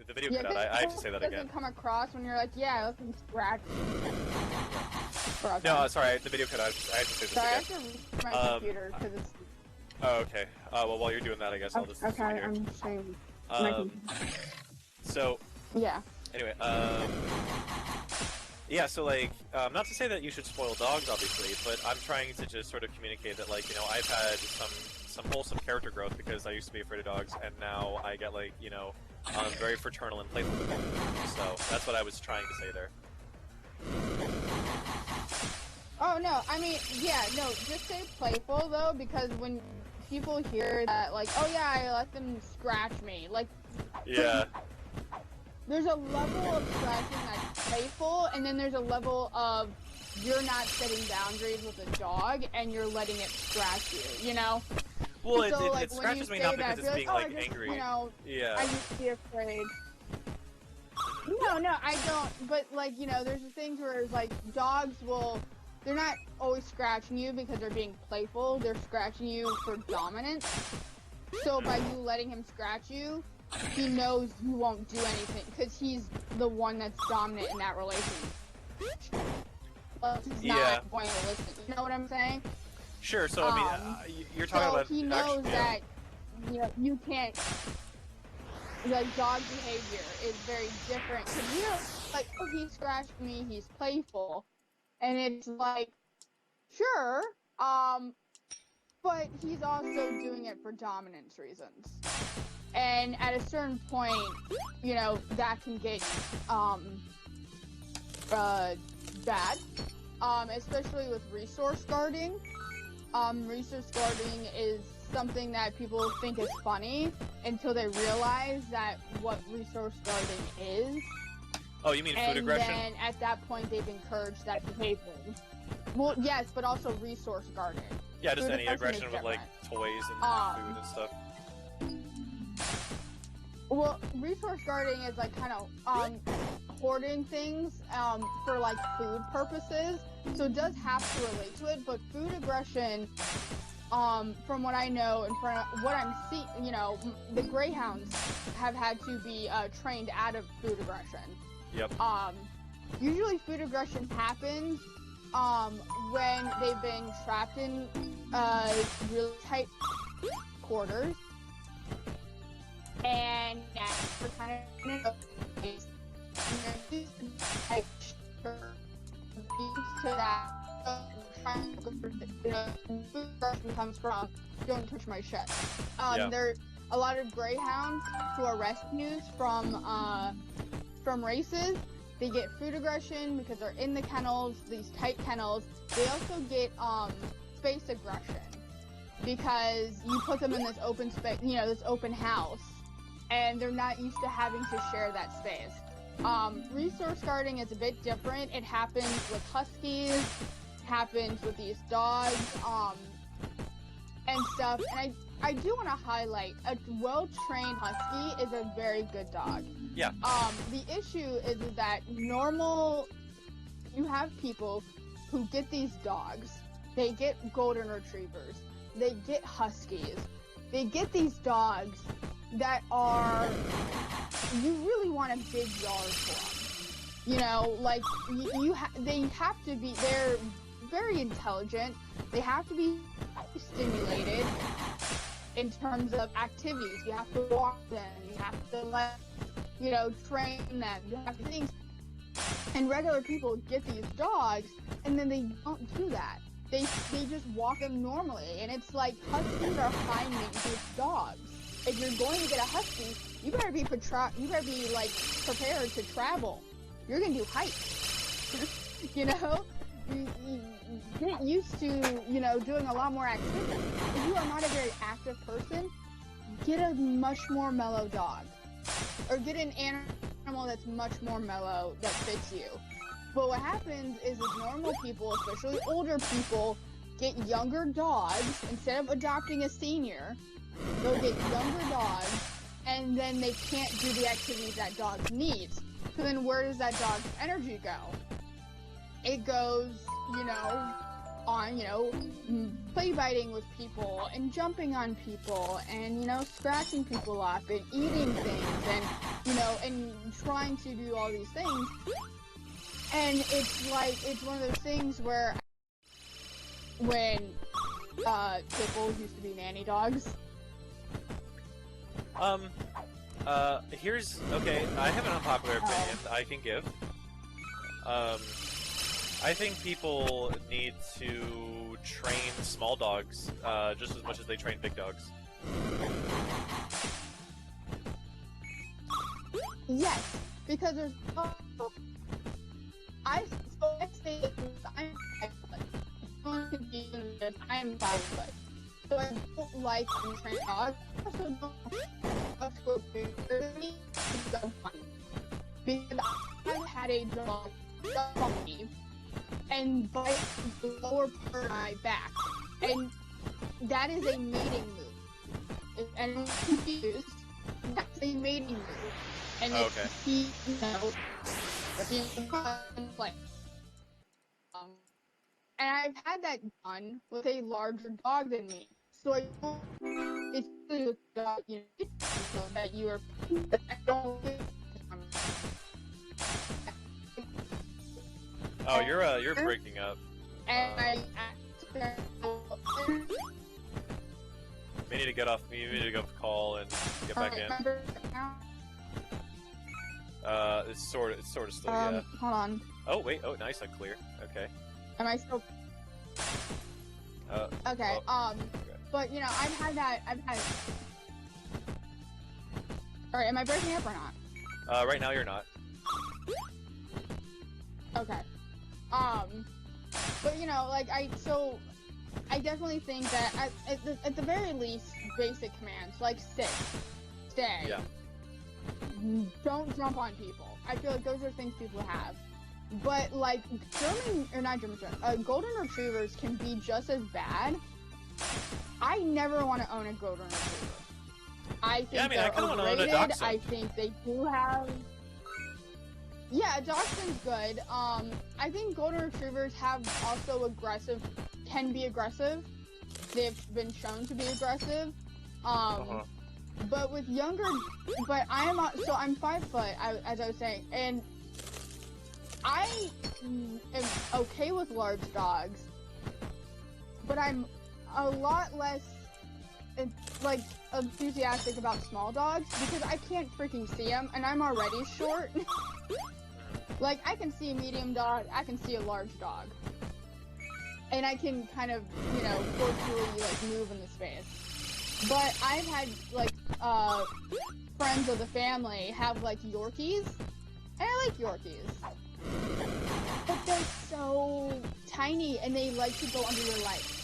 video Yeah, cut out. I have to say that again. doesn't come across when you're like, yeah, let me scratch. No, sorry, the video cut out. I have to say this sorry, again. I have to reach my computer because it's. Oh, okay. Well, while you're doing that, I guess I'll just. Okay, I'm showing my computer. So. Yeah. Anyway, yeah, so, like, not to say that you should spoil dogs, obviously, but I'm trying to just sort of communicate that, like, you know, I've had some wholesome character growth because I used to be afraid of dogs, and now I get, like, you know, very fraternal and playful with them. So, that's what I was trying to say there. Oh, no, I mean, yeah, no, just say playful, though, because when people hear that, like, oh, yeah, I let them scratch me, like... Yeah. There's a level of scratching that's playful, and then there's a level of you're not setting boundaries with a dog, and you're letting it scratch you, you know? Well, so, it scratches me not because it's being, like, angry. You know, yeah. I used to be afraid. No, I don't, but, like, you know, there's the things where, like, dogs will... They're not always scratching you because they're being playful, they're scratching you for dominance. So by you letting him scratch you, he knows you won't do anything because he's the one that's dominant in that relationship. But he's not going to listen. You know what I'm saying? Sure. So I mean, you're talking about. He knows that you know you can't. Like dog behavior is very different. Cause you know, like oh he scratched me, he's playful, and it's like, sure, but he's also doing it for dominance reasons. And at a certain point, you know, that can get, bad. Especially with resource guarding. Resource guarding is something that people think is funny until they realize that what resource guarding is. Oh, you mean food aggression? And then at that point, they've encouraged that behavior. Well, yes, but also resource guarding. Yeah, just any aggression with, like, toys and food and stuff. Well, resource guarding is like kind of hoarding things for like food purposes, so it does have to relate to it. But food aggression, from what I know and from what I'm seeing, you know, the greyhounds have had to be trained out of food aggression. Yep. Usually food aggression happens when they've been trapped in really tight quarters. And we're kind of to that food comes from don't touch my shit. There are a lot of greyhounds who are rescues from races. They get food aggression because they're in the kennels, these tight kennels. They also get space aggression because you put them in this open space, you know, this open house. And they're not used to having to share that space. Resource guarding is a bit different. It happens with huskies, it happens with these dogs, and stuff. And I do want to highlight, a well-trained husky is a very good dog. Yeah. The issue is that you have people who get these dogs, they get golden retrievers, they get huskies, they get these dogs that are, you really want a big yard for them. You know, like, they have to be, they're very intelligent, they have to be stimulated in terms of activities. You have to walk them, you have to, like, you know, train them, you have to things. And regular people get these dogs, and then they don't do that. They just walk them normally, and it's like, huskies are high maintenance dogs. If you're going to get a husky, you better be like prepared to travel. You're gonna do hikes. You know, you get used to, you know, doing a lot more activity. If you are not a very active person, get a much more mellow dog, or get an animal that's much more mellow that fits you. But what happens is normal people, especially older people, get younger dogs instead of adopting a senior. They'll get younger dogs, and then they can't do the activities that dog needs. So then where does that dog's energy go? It goes, you know, on, play biting with people and jumping on people and, scratching people up and eating things and, and trying to do all these things. And it's like, it's one of those things where when Pitbulls used to be nanny dogs. Okay, I have an unpopular opinion I can give. I think people need to train small dogs just as much as they train big dogs. Yes, because there's I say I'm 5 foot. Someone could be that I'm 5 foot. So I don't like untrained dogs. I also don't like to go bigger than me to go funny. Because I've had a dog jump on me and bite the lower part of my back. And that is a mating move. If anyone's confused, that's a mating move. And Okay. if he, like, and I've had that done with a larger dog than me. So I don't, it's really with the dog, that you are, I don't Oh, you're breaking up. and We need to get off. We need to go off the call and get back in. It's sort of still, yeah. Hold on. Oh wait. Oh, nice and clear. Okay. Am I still? Okay. Oh, But I've had. All right. Am I breaking up or not? Right now you're not. Okay. But I definitely think that at the very least, basic commands like sit, stay. Yeah. Don't jump on people. I feel like those are things people have. But like golden retrievers can be just as bad. I never want to own a golden retriever. I think I kinda wanna own a overrated. dachshund. I think they do have. Yeah, dachshund's good. I think golden retrievers can be aggressive. They've been shown to be aggressive. But with I'm 5 foot, as I was saying, and I am okay with large dogs, but I'm a lot less enthusiastic about small dogs because I can't freaking see them, and I'm already short. Like, I can see a medium dog, I can see a large dog, and I can kind of, forcefully move in the space. But I've had friends of the family have Yorkies, and I like Yorkies. But they're so tiny and they like to go under your legs.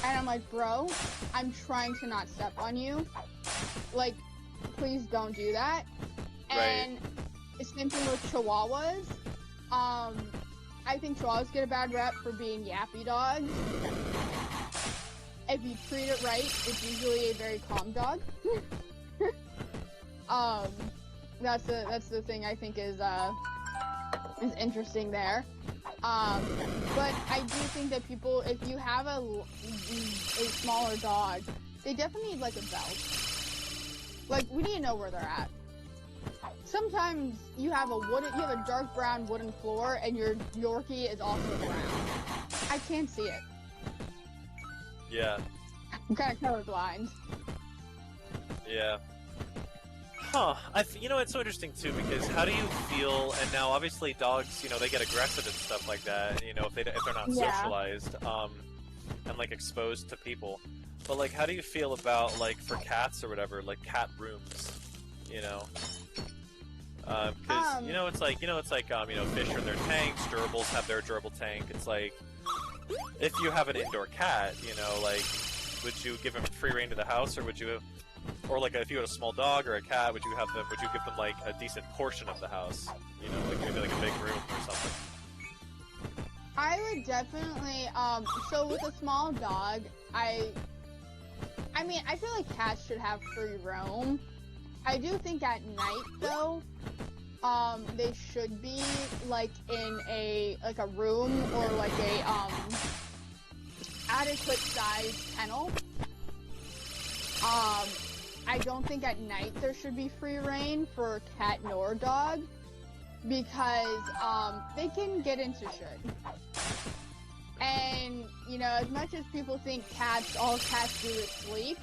And I'm like, bro, I'm trying to not step on you. Like, please don't do that. Right. And it's same thing with Chihuahuas. I think Chihuahuas get a bad rep for being yappy dogs. If you treat it right, it's usually a very calm dog. That's the thing I think is interesting there. But I do think that people, if you have a smaller dog, they definitely need a belt. We need to know where they're at. Sometimes you have a dark brown wooden floor and your Yorkie is also brown. I can't see it. Yeah. I'm kind of colorblind. Yeah. Huh. It's so interesting too because how do you feel? And now, obviously, dogs, they get aggressive and stuff like that. If they're not socialized, and exposed to people. But how do you feel about for cats or whatever, cat rooms? Because fish are in their tanks, gerbils have their gerbil tank. It's if you have an indoor cat, would you give them free reign to the house, or would you? Or if you had a small dog or a cat, would you give them a decent portion of the house? Maybe a big room or something. I would definitely, so with a small dog, I feel like cats should have free roam. I do think at night, though, they should be like in a room or like a adequate sized kennel. I don't think at night there should be free reign for cat nor dog because they can get into shit. And, you know, as much as people think all cats do is sleep,